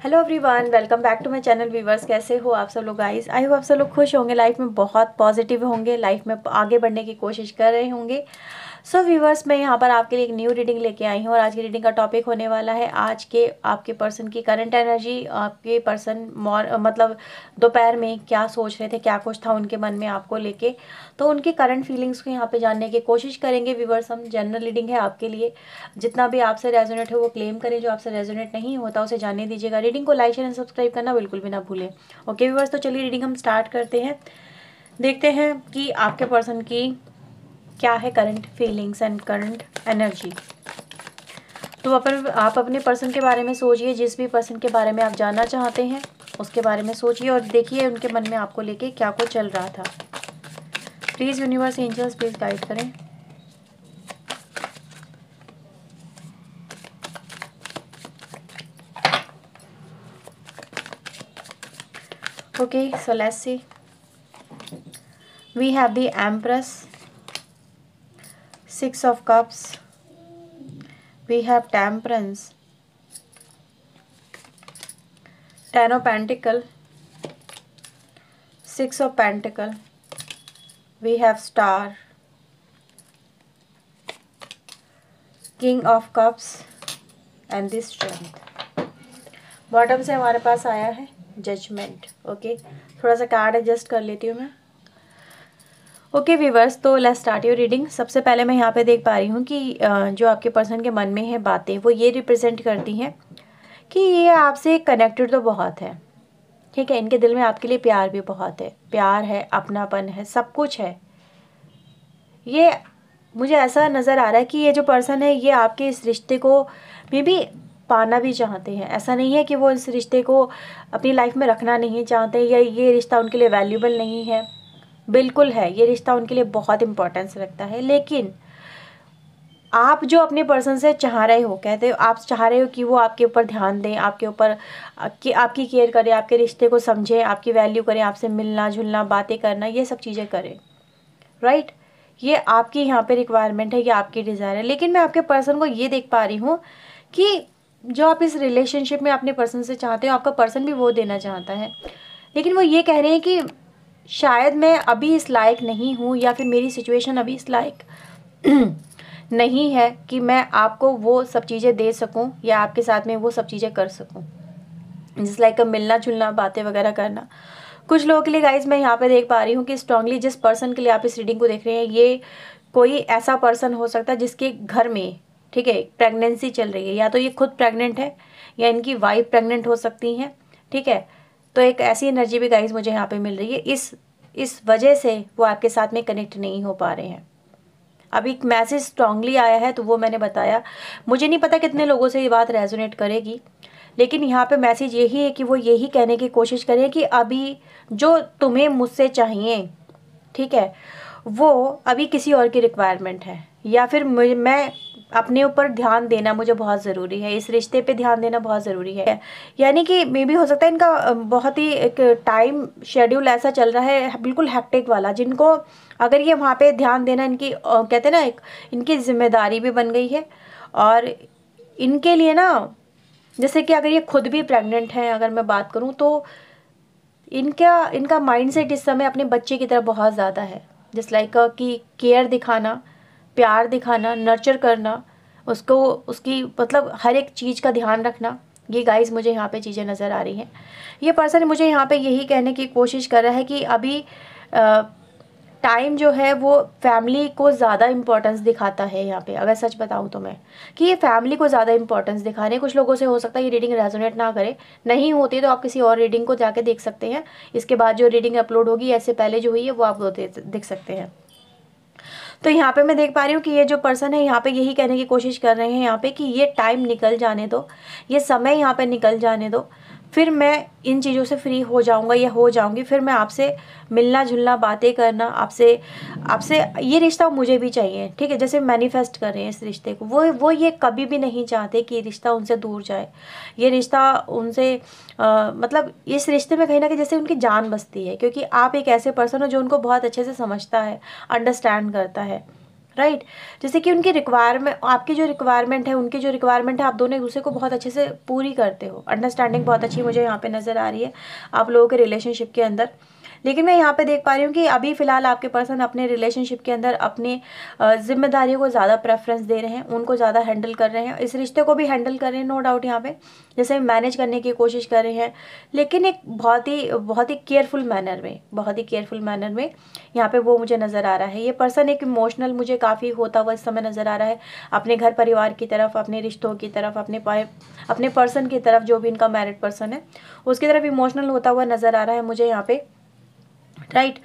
Hello everyone, welcome back to my channel viewers. कैसे हो आप सब लोग गाइस? आई होप आप सब लोग खुश होंगे, लाइफ में बहुत पॉजिटिव होंगे, लाइफ में आगे बढ़ने की कोशिश कर रहे होंगे। सो व्यूवर्स, मैं यहाँ पर आपके लिए एक न्यू रीडिंग लेके आई हूँ और आज की रीडिंग का टॉपिक होने वाला है आज के आपके पर्सन की करंट एनर्जी। आपके पर्सन मतलब दोपहर में क्या सोच रहे थे, क्या कुछ था उनके मन में आपको लेके, तो उनकी करंट फीलिंग्स को यहाँ पे जानने की कोशिश करेंगे। व्यूवर्स, हम जनरल रीडिंग है आपके लिए, जितना भी आपसे रेजोनेट हो वो क्लेम करें, जो आपसे रेजोनेट नहीं होता उसे जानने दीजिएगा। रीडिंग को लाइक शेयर एंड सब्सक्राइब करना बिल्कुल भी ना भूलें। ओके व्यूवर्स, तो चलिए रीडिंग हम स्टार्ट करते हैं। देखते हैं कि आपके पर्सन की क्या है current feelings and current energy. तो आप अपने पर्सन के बारे में सोचिए, जिस भी पर्सन के बारे में आप जानना चाहते हैं उसके बारे में सोचिए और देखिए उनके मन में आपको लेके क्या कुछ चल रहा था। Please universe, angels please guide करें। Okay, so let's see. We have the Empress, Six of Cups. We have Temperance, Ten of Pentacle, Six of Pentacle. We have Star, King of Cups and the Strength. Bottom से हमारे पास आया है judgement. Okay, थोड़ा सा card adjust कर लेती हूँ मैं। ओके व्यूवर्स, तो लेट्स स्टार्ट योर रीडिंग। सबसे पहले मैं यहाँ पे देख पा रही हूँ कि जो आपके पर्सन के मन में है बातें, वो ये रिप्रेजेंट करती हैं कि ये आपसे कनेक्टेड तो बहुत है, ठीक है। इनके दिल में आपके लिए प्यार भी बहुत है, प्यार है, अपनापन है, सब कुछ है। ये मुझे ऐसा नज़र आ रहा है कि ये जो पर्सन है ये आपके इस रिश्ते को मे बी पाना भी चाहते हैं। ऐसा नहीं है कि वो इस रिश्ते को अपनी लाइफ में रखना नहीं चाहते या ये रिश्ता उनके लिए वैल्यूबल नहीं है। बिल्कुल है, ये रिश्ता उनके लिए बहुत इम्पोर्टेंस रखता है। लेकिन आप जो अपने पर्सन से चाह रहे हो, कहते हो आप चाह रहे हो कि वो आपके ऊपर ध्यान दें, आपके ऊपर कि आपकी केयर करें, आपके रिश्ते को समझें, आपकी वैल्यू करें, आपसे मिलना जुलना, बातें करना, ये सब चीज़ें करें, राइट। ये आपकी यहाँ पे रिक्वायरमेंट है, ये आपकी डिज़ायर है। लेकिन मैं आपके पर्सन को ये देख पा रही हूँ कि जो आप इस रिलेशनशिप में अपने पर्सन से चाहते हो, आपका पर्सन भी वो देना चाहता है। लेकिन वो ये कह रहे हैं कि शायद मैं अभी इस लायक नहीं हूँ या फिर मेरी सिचुएशन अभी इस लायक नहीं है कि मैं आपको वो सब चीज़ें दे सकूं या आपके साथ में वो सब चीज़ें कर सकूं, जिस लाइक मिलना जुलना, बातें वगैरह करना। कुछ लोगों के लिए गाइज मैं यहाँ पे देख पा रही हूँ कि स्ट्रांगली जिस पर्सन के लिए आप इस रीडिंग को देख रहे हैं, ये कोई ऐसा पर्सन हो सकता है जिसके घर में, ठीक है, प्रेगनेंसी चल रही है। या तो ये खुद प्रेग्नेंट है या इनकी वाइफ प्रेग्नेंट हो सकती हैं, ठीक है। तो एक ऐसी एनर्जी भी गाइज मुझे यहाँ पे मिल रही है। इस वजह से वो आपके साथ में कनेक्ट नहीं हो पा रहे हैं। अभी एक मैसेज स्ट्रांगली आया है तो वो मैंने बताया। मुझे नहीं पता कितने लोगों से ये बात रेजोनेट करेगी, लेकिन यहाँ पे मैसेज यही है कि वो यही कहने की कोशिश करें कि अभी जो तुम्हें मुझसे चाहिए, ठीक है, वो अभी किसी और की रिक्वायरमेंट है या फिर मैं अपने ऊपर ध्यान देना मुझे बहुत ज़रूरी है, इस रिश्ते पे ध्यान देना बहुत ज़रूरी है। यानी कि मे भी हो सकता है इनका बहुत ही एक टाइम शेड्यूल ऐसा चल रहा है, बिल्कुल हैक्टिक वाला, जिनको अगर ये वहाँ पे ध्यान देना इनकी कहते हैं ना, एक इनकी जिम्मेदारी भी बन गई है। और इनके लिए ना, जैसे कि अगर ये खुद भी प्रेग्नेंट हैं, अगर मैं बात करूँ तो इनका माइंडसेट इस समय अपने बच्चे की तरफ बहुत ज़्यादा है। जिस लाइक कि केयर दिखाना, प्यार दिखाना, नर्चर करना, उसको उसकी मतलब हर एक चीज़ का ध्यान रखना, ये गाइस मुझे यहाँ पे चीज़ें नज़र आ रही हैं। ये पर्सन मुझे यहाँ पे यही कहने की कोशिश कर रहा है कि अभी टाइम जो है वो फैमिली को ज़्यादा इम्पोर्टेंस दिखाता है यहाँ पे। अगर सच बताऊँ तो मैं कि ये फैमिली को ज़्यादा इम्पोर्टेंस दिखा रहे हैं। कुछ लोगों से हो सकता है ये रीडिंग रेजोनेट ना करे, नहीं होती तो आप किसी और रीडिंग को जाके देख सकते हैं। इसके बाद जो रीडिंग अपलोड होगी, ऐसे पहले जो हुई है वो आप देख सकते हैं। तो यहाँ पे मैं देख पा रही हूँ कि ये जो पर्सन है यहाँ पे यही कहने की कोशिश कर रहे हैं यहाँ पे कि ये टाइम निकल जाने दो, ये समय यहाँ पे निकल जाने दो, फिर मैं इन चीज़ों से फ्री हो जाऊँगा या हो जाऊँगी, फिर मैं आपसे मिलना जुलना, बातें करना, आपसे ये रिश्ता मुझे भी चाहिए, ठीक है। जैसे मैनिफेस्ट कर रहे हैं इस रिश्ते को, वो ये कभी भी नहीं चाहते कि रिश्ता उनसे दूर जाए। ये रिश्ता उनसे मतलब इस रिश्ते में कहीं ना कहीं जैसे उनकी जान बसती है, क्योंकि आप एक ऐसे पर्सन हो जो उनको बहुत अच्छे से समझता है, अंडरस्टैंड करता है, राइट। जैसे कि उनकी रिक्वायरमेंट, आपकी जो रिक्वायरमेंट है, उनकी जो रिक्वायरमेंट है, आप दोनों एक दूसरे को बहुत अच्छे से पूरी करते हो। अंडरस्टैंडिंग बहुत अच्छी मुझे यहाँ पे नज़र आ रही है आप लोगों के रिलेशनशिप के अंदर। लेकिन मैं यहाँ पे देख पा रही हूँ कि अभी फ़िलहाल आपके पर्सन अपने रिलेशनशिप के अंदर अपनी जिम्मेदारियों को ज़्यादा प्रेफरेंस दे रहे हैं, उनको ज़्यादा हैंडल कर रहे हैं, इस रिश्ते को भी हैंडल कर रहे हैं, नो डाउट। यहाँ पे जैसे मैनेज करने की कोशिश कर रहे हैं, लेकिन एक बहुत ही केयरफुल मैनर में, बहुत ही केयरफुल मैनर में यहाँ पे वो मुझे नज़र आ रहा है। ये पर्सन एक इमोशनल मुझे काफ़ी होता हुआ इस समय नज़र आ रहा है, अपने घर परिवार की तरफ, अपने रिश्तों की तरफ, अपने पर्सन की तरफ, जो भी इनका मैरिड पर्सन है उसकी तरफ इमोशनल होता हुआ नज़र आ रहा है मुझे यहाँ पे, राइट।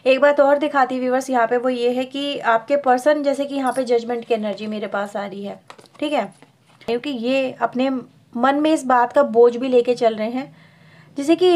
एक बात और दिखाती व्यूअर्स यहाँ पे, वो ये है कि आपके पर्सन जैसे कि यहाँ पे जजमेंट की एनर्जी मेरे पास आ रही है, ठीक है, क्योंकि ये अपने मन में इस बात का बोझ भी लेके चल रहे हैं, जैसे कि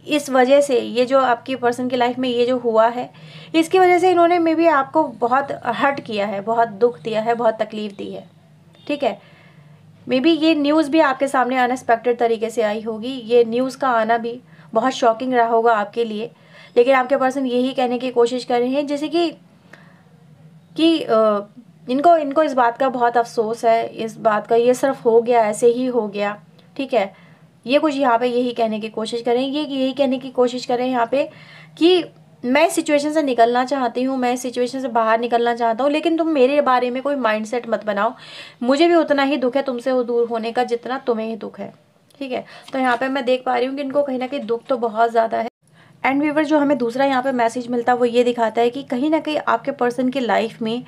इस वजह से ये जो आपकी पर्सन की लाइफ में ये जो हुआ है, इसकी वजह से इन्होंने मे बी आपको बहुत हर्ट किया है, बहुत दुख दिया है, बहुत तकलीफ दी है, ठीक है। मे बी ये न्यूज़ भी आपके सामने अनएक्सपेक्टेड तरीके से आई होगी, ये न्यूज़ का आना भी बहुत शॉकिंग रहा होगा आपके लिए, लेकिन आपके पर्सन यही कहने की कोशिश कर रहे हैं जैसे कि इनको इस बात का बहुत अफसोस है, इस बात का, ये सिर्फ हो गया, ऐसे ही हो गया, ठीक है। ये कुछ यहाँ पे यही कहने की कोशिश कर रहे हैं, ये यही कहने की कोशिश कर रहे हैं यहाँ पे कि मैं इस सिचुएशन से निकलना चाहती हूँ, मैं इस सिचुएशन से बाहर निकलना चाहता हूँ, लेकिन तुम मेरे बारे में कोई माइंडसेट मत बनाओ, मुझे भी उतना ही दुख है तुमसे वो दूर होने का जितना तुम्हें ही दुख है, ठीक है। तो यहाँ पे मैं देख पा रही हूँ कि इनको कहीं ना कहीं दुख तो बहुत ज़्यादा है। एंड व्यूअर, जो हमें दूसरा यहाँ पे मैसेज मिलता है वो ये दिखाता है कि कहीं ना कहीं आपके पर्सन की लाइफ में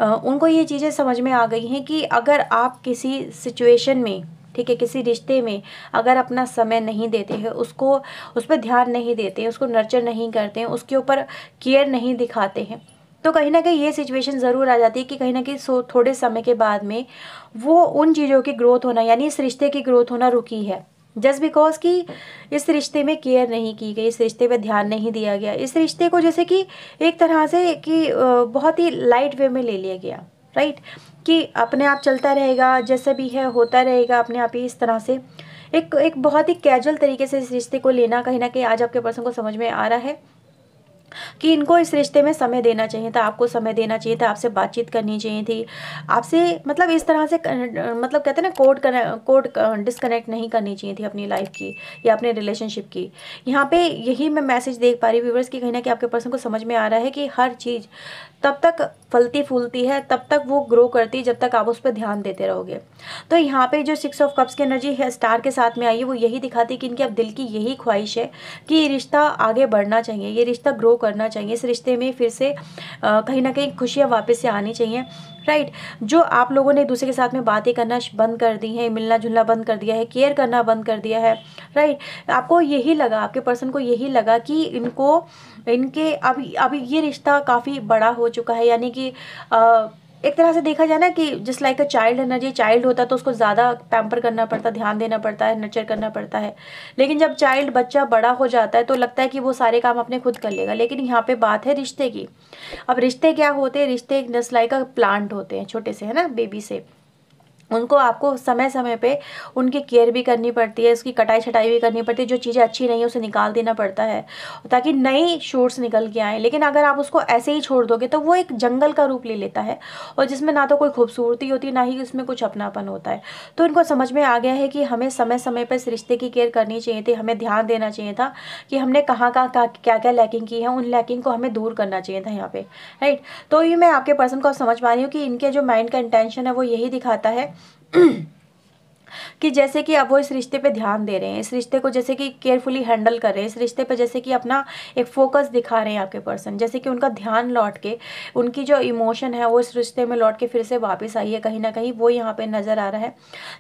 उनको ये चीज़ें समझ में आ गई हैं कि अगर आप किसी सिचुएशन में, ठीक है, किसी रिश्ते में अगर अपना समय नहीं देते हैं, उसको, उस पर ध्यान नहीं देते हैं, उसको नर्चर नहीं करते हैं, उसके ऊपर केयर नहीं दिखाते हैं, तो कहीं ना कहीं ये सिचुएशन ज़रूर आ जाती है कि कहीं ना कहीं थोड़े समय के बाद में वो उन चीज़ों की ग्रोथ होना, यानी इस रिश्ते की ग्रोथ होना रुकी है, जस्ट बिकॉज कि इस रिश्ते में केयर नहीं की गई, इस रिश्ते पे ध्यान नहीं दिया गया, इस रिश्ते को जैसे कि एक तरह से कि बहुत ही लाइट वे में ले लिया गया, राइट, कि अपने आप चलता रहेगा, जैसे भी है होता रहेगा अपने आप ही, इस तरह से एक बहुत ही कैजुअल तरीके से इस रिश्ते को लेना कहीं ना कहीं आज आपके पर्सन को समझ में आ रहा है कि इनको इस रिश्ते में समय देना चाहिए था, आपको समय देना चाहिए था, आपसे बातचीत करनी चाहिए थी, आपसे मतलब इस तरह से मतलब कहते हैं ना कोड डिस्कनेक्ट नहीं करनी चाहिए थी अपनी लाइफ की या अपने रिलेशनशिप की। यहाँ पे यही मैं मैसेज देख पा रही हूँ व्यूअर्स की कहीं ना कहीं आपके पर्सन को समझ में आ रहा है कि हर चीज़ तब तक फलती फूलती है, तब तक वो ग्रो करती है जब तक आप उस पर ध्यान देते रहोगे। तो यहाँ पे जो 6 ऑफ कप्स की एनर्जी है स्टार के साथ में आई है, वो यही दिखाती है कि इनके अब दिल की यही ख्वाहिश है कि ये रिश्ता आगे बढ़ना चाहिए, ये रिश्ता ग्रो करना चाहिए, इस रिश्ते में फिर से कहीं ना कहीं खुशियाँ वापस से आनी चाहिए, राइट। जो आप लोगों ने एक दूसरे के साथ में बातें करना बंद कर दी है, मिलना जुलना बंद कर दिया है, केयर करना बंद कर दिया है, राइट। आपको यही लगा, आपके पर्सन को यही लगा कि इनके अभी ये रिश्ता काफ़ी बड़ा हो चुका है, यानी कि एक तरह से देखा जाए ना कि जिस like a child energy, child होता है तो उसको ज़्यादा पैम्पर करना पड़ता है, ध्यान देना पड़ता है, नर्चर करना पड़ता है, लेकिन जब चाइल्ड बच्चा बड़ा हो जाता है तो लगता है कि वो सारे काम अपने खुद कर लेगा। लेकिन यहाँ पे बात है रिश्ते की। अब रिश्ते क्या होते हैं, रिश्ते एक जस्ट लाइक अ प्लांट होते हैं, छोटे से, है ना, बेबी से, उनको आपको समय समय पे उनकी केयर भी करनी पड़ती है, उसकी कटाई छटाई भी करनी पड़ती है, जो चीज़ें अच्छी नहीं है उसे निकाल देना पड़ता है ताकि नई शूट्स निकल के आएँ। लेकिन अगर आप उसको ऐसे ही छोड़ दोगे तो वो एक जंगल का रूप ले लेता है, और जिसमें ना तो कोई खूबसूरती होती है, ना ही उसमें कुछ अपनापन होता है। तो इनको समझ में आ गया है कि हमें समय समय पर इस रिश्ते की केयर करनी चाहिए थी, हमें ध्यान देना चाहिए था कि हमने कहाँ कहाँ क्या क्या लैकिंग की है, उन लैकिंग को हमें दूर करना चाहिए था यहाँ पे, राइट। तो ये मैं आपके पर्सन को समझ पा रही हूँ कि इनके जो माइंड का इंटेंशन है वो यही दिखाता है कि जैसे कि अब वो इस रिश्ते पे ध्यान दे रहे हैं, इस रिश्ते को जैसे कि केयरफुली हैंडल कर रहे हैं, इस रिश्ते पे जैसे कि अपना एक फोकस दिखा रहे हैं आपके पर्सन, जैसे कि उनका ध्यान लौट के, उनकी जो इमोशन है वो इस रिश्ते में लौट के फिर से वापस आई है कहीं ना कहीं, वो यहाँ पे नज़र आ रहा है।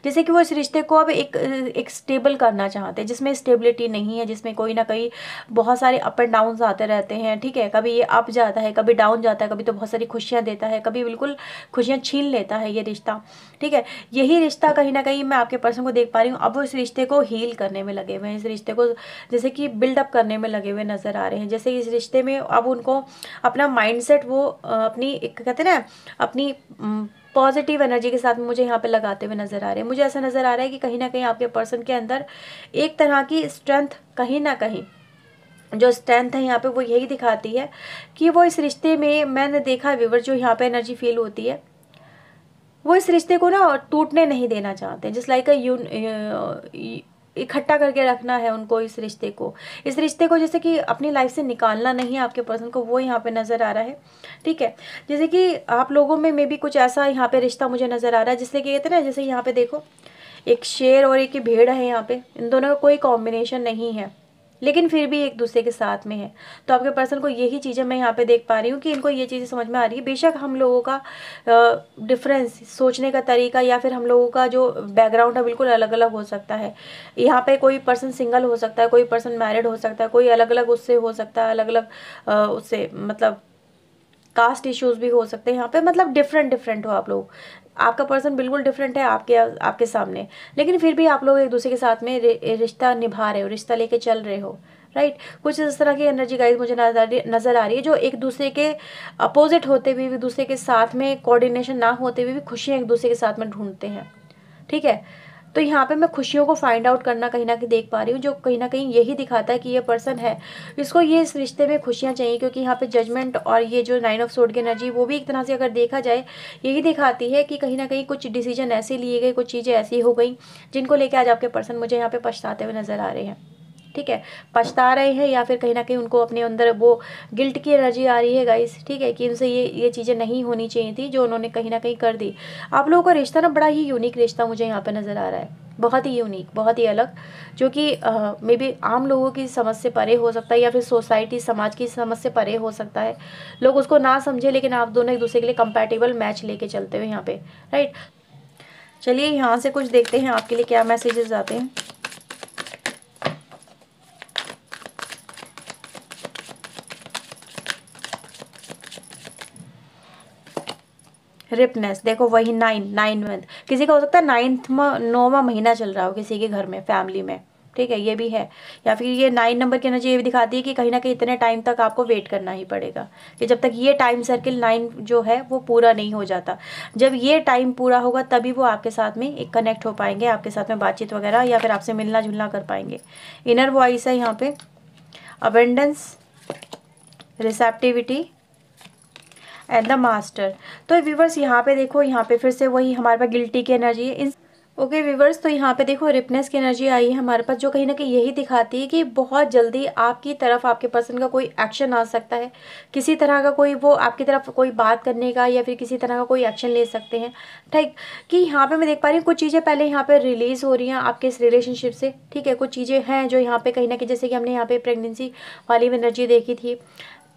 जैसे कि वो इस रिश्ते को अब एक स्टेबल करना चाहते हैं, जिसमें स्टेबिलिटी नहीं है, जिसमें कोई ना कहीं बहुत सारे अप एंड डाउन आते रहते हैं, ठीक है, कभी ये अप जाता है, कभी डाउन जाता है, कभी तो बहुत सारी खुशियाँ देता है, कभी बिल्कुल खुशियाँ छीन लेता है ये रिश्ता, ठीक है। यही रिश्ता कहीं ना कहीं मैं आपके पर्सन को देख पा रही हूँ, अब वो इस रिश्ते को हील करने में लगे हुए हैं, इस रिश्ते को जैसे कि बिल्डअप करने में लगे हुए नज़र आ रहे हैं। जैसे इस रिश्ते में अब उनको अपना माइंडसेट वो अपनी एक कहते हैं ना अपनी पॉजिटिव एनर्जी के साथ में मुझे यहाँ पे लगाते हुए नज़र आ रहे हैं। मुझे ऐसा नज़र आ रहा है कि कहीं ना कहीं आपके पर्सन के अंदर एक तरह की स्ट्रेंथ कहीं ना कहीं जो स्ट्रेंथ है यहाँ पे वो यही दिखाती है कि वो इस रिश्ते में, मैंने देखा व्यूअर, जो यहाँ पे एनर्जी फील होती है, वो इस रिश्ते को ना टूटने नहीं देना चाहते, जिस लाइक इकट्ठा करके रखना है उनको इस रिश्ते को जैसे कि अपनी लाइफ से निकालना नहीं है आपके पर्सन को, वो यहाँ पे नज़र आ रहा है। ठीक है, जैसे कि आप लोगों में मे भी कुछ ऐसा यहाँ पे रिश्ता मुझे नज़र आ रहा है, जिससे कि कहते हैं ना, जैसे यहाँ पे देखो एक शेर और एक भेड़ है, यहाँ पे इन दोनों का कोई कॉम्बिनेशन नहीं है, लेकिन फिर भी एक दूसरे के साथ में है। तो आपके पर्सन को यही चीज़ें मैं यहाँ पे देख पा रही हूँ कि इनको ये चीज़ें समझ में आ रही है। बेशक हम लोगों का डिफरेंस, सोचने का तरीका या फिर हम लोगों का जो बैकग्राउंड है बिल्कुल अलग अलग हो सकता है। यहाँ पे कोई पर्सन सिंगल हो सकता है, कोई पर्सन मैरिड हो सकता है, कोई अलग अलग उससे हो सकता है, अलग अलग उससे मतलब कास्ट इश्यूज भी हो सकते हैं यहाँ पे, मतलब डिफरेंट डिफरेंट हो आप लोग। आपका पर्सन बिल्कुल डिफरेंट है आपके सामने, लेकिन फिर भी आप लोग एक दूसरे के साथ में रिश्ता निभा रहे हो, रिश्ता लेके चल रहे हो, राइट। कुछ इस तरह की एनर्जी गाइस मुझे नज़र आ रही है, जो एक दूसरे के अपोजिट होते हुए भी, एक दूसरे के साथ में कोऑर्डिनेशन ना होते हुए भी खुशियाँ एक दूसरे के साथ में ढूंढते हैं। ठीक है, तो यहाँ पे मैं खुशियों को फाइंड आउट करना कहीं ना कहीं देख पा रही हूँ, जो कहीं ना कहीं यही दिखाता है कि ये पर्सन है, इसको ये इस रिश्ते में खुशियाँ चाहिए, क्योंकि यहाँ पे जजमेंट और ये जो 9 ऑफ सोर्ड की एनर्जी, वो भी एक तरह से अगर देखा जाए यही दिखाती है कि कहीं ना कहीं कुछ डिसीजन ऐसे लिए गए, कुछ चीज़ें ऐसी हो गई जिनको लेकर आज आपके पर्सन मुझे यहाँ पे पछताते हुए नजर आ रहे हैं। ठीक है, पछता रहे हैं या फिर कहीं ना कहीं उनको अपने अंदर वो गिल्ट की एनर्जी आ रही है गाइस। ठीक है, कि उनसे ये चीज़ें नहीं होनी चाहिए थी जो उन्होंने कहीं ना कहीं कर दी। आप लोगों का रिश्ता ना बड़ा ही यूनिक रिश्ता मुझे यहाँ पे नज़र आ रहा है, बहुत ही यूनिक, बहुत ही अलग, जो कि मे बी आम लोगों की समझ से परे हो सकता है, या फिर सोसाइटी समाज की समझ से परे हो सकता है, लोग उसको ना समझे, लेकिन आप दोनों एक दूसरे के लिए कंपैटिबल मैच लेके चलते हुए यहाँ पे, राइट। चलिए यहाँ से कुछ देखते हैं आपके लिए क्या मैसेजेस आते हैं। रिपनेस, देखो वही 9 मंथ, किसी का हो सकता है 9वां महीना चल रहा हो किसी के घर में, फैमिली में। ठीक है, ये भी है। या फिर ये 9 नंबर की एनर्जी ये भी दिखाती है कि कहीं ना कहीं इतने टाइम तक आपको वेट करना ही पड़ेगा, कि जब तक ये टाइम सर्किल 9 जो है वो पूरा नहीं हो जाता। जब ये टाइम पूरा होगा तभी वो आपके साथ में एक कनेक्ट हो पाएंगे, आपके साथ में बातचीत वगैरह, या फिर आपसे मिलना जुलना कर पाएंगे। इनर वॉइस है यहाँ पे, abundance, receptivity and the master. तो व्यूवर्स यहाँ पे देखो, यहाँ पे फिर से वही हमारे पास गिल्टी की एनर्जी है। ओके व्यूवर्स, तो यहाँ पे देखो रिपनेस की एनर्जी आई है हमारे पास, जो कहीं ना कहीं यही दिखाती है कि बहुत जल्दी आपकी तरफ आपके पर्सन का कोई एक्शन आ सकता है, किसी तरह का कोई वो आपकी तरफ कोई बात करने का या फिर किसी तरह का कोई एक्शन ले सकते हैं। ठीक, कि यहाँ पे मैं देख पा रही हूँ कुछ चीज़ें पहले यहाँ पे रिलीज हो रही हैं आपके इस रिलेशनशिप से। ठीक है, कुछ चीज़ें हैं जो यहाँ पे कहीं ना कहीं, जैसे कि हमने यहाँ पे प्रेगनेंसी वाली एनर्जी देखी थी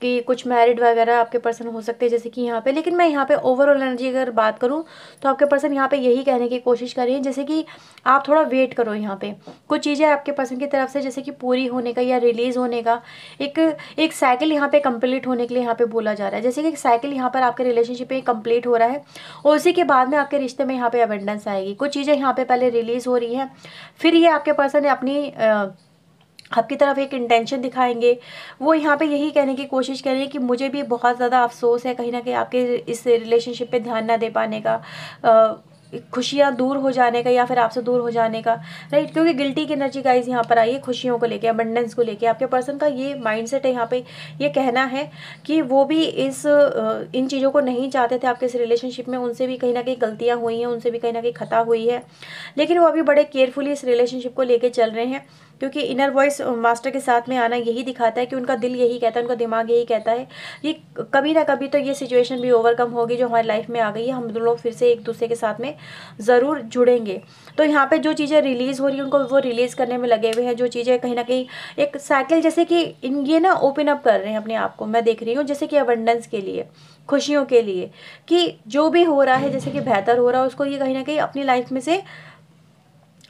कि कुछ मैरिड वगैरह आपके पर्सन हो सकते हैं, जैसे कि यहाँ पे। लेकिन मैं यहाँ पे ओवरऑल एनर्जी अगर बात करूँ तो आपके पर्सन यहाँ पे यही कहने की कोशिश कर रही हैं, जैसे कि आप थोड़ा वेट करो। यहाँ पे कुछ चीज़ें आपके पर्सन की तरफ से जैसे कि पूरी होने का या रिलीज होने का एक साइकिल यहाँ पे कंप्लीट होने के लिए यहाँ पे बोला जा रहा है, जैसे कि एक साइकिल यहाँ पर आपके रिलेशनशिप में कंप्लीट हो रहा है, और उसी के बाद में आपके रिश्ते में यहाँ पे अबेंडेंस आएगी। कुछ चीज़ें यहाँ पे पहले रिलीज हो रही हैं, फिर ये आपके पर्सन अपनी आपकी तरफ एक इंटेंशन दिखाएंगे। वो यहाँ पे यही कहने की कोशिश कर रही है कि मुझे भी बहुत ज़्यादा अफसोस है कहीं ना कहीं आपके इस रिलेशनशिप पे ध्यान ना दे पाने का, खुशियाँ दूर हो जाने का, या फिर आपसे दूर हो जाने का, राइट। क्योंकि गिल्टी की एनर्जी गाइस यहाँ पर आई है खुशियों को लेके, अबंडेंस को लेके। आपके पर्सन का ये माइंडसेट है यहाँ पे, ये कहना है कि वो भी इन चीज़ों को नहीं चाहते थे आपके इस रिलेशनशिप में, उनसे भी कहीं ना कहीं गलतियाँ हुई हैं, उनसे भी कहीं ना कहीं खता हुई है, लेकिन वो अभी बड़े केयरफुली इस रिलेशनशिप को लेके चल रहे हैं। क्योंकि इनर वॉइस मास्टर के साथ में आना यही दिखाता है कि उनका दिल यही कहता है, उनका दिमाग यही कहता है, ये कभी ना कभी तो ये सिचुएशन भी ओवरकम होगी जो हमारी लाइफ में आ गई है, हम दोनों लोग फिर से एक दूसरे के साथ में ज़रूर जुड़ेंगे। तो यहाँ पे जो चीज़ें रिलीज़ हो रही हैं उनको वो रिलीज़ करने में लगे हुए हैं, जो चीज़ें कहीं ना कहीं एक साइकिल जैसे कि ये ना ओपन अप कर रहे हैं अपने आप को, मैं देख रही हूँ, जैसे कि अबंडेंस के लिए, खुशियों के लिए, कि जो भी हो रहा है जैसे कि बेहतर हो रहा है उसको ये कहीं ना कहीं अपनी लाइफ में से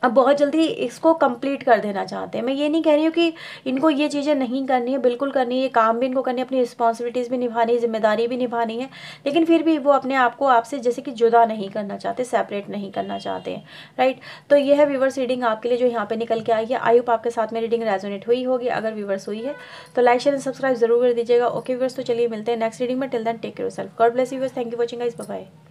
अब बहुत जल्दी इसको कंप्लीट कर देना चाहते हैं। मैं ये नहीं कह रही हूँ कि इनको ये चीज़ें नहीं करनी है, बिल्कुल करनी है, ये काम भी इनको करनी है, अपनी रिस्पॉन्सिबिलिटीज़ भी निभानी है, जिम्मेदारी भी निभानी है, लेकिन फिर भी वो अपने आप को आपसे जैसे कि जुदा नहीं करना चाहते, सेपरेट नहीं करना चाहते हैं, राइट। तो ये है व्यूवर्स रीडिंग आपके लिए जो यहाँ पे निकल के आई है। आई होप आपके साथ में रीडिंग रेजोनेट हुई होगी। अगर व्यूवर्स हुई है तो लाइक शेयर एंड सब्सक्राइब जरूर कर दीजिएगा। ओके व्यूवर्स, तो चलिए मिलते हैं नेक्स्ट रीडिंग में। Till then take care yourself, God bless you viewers, thank you watching guys, bye bye.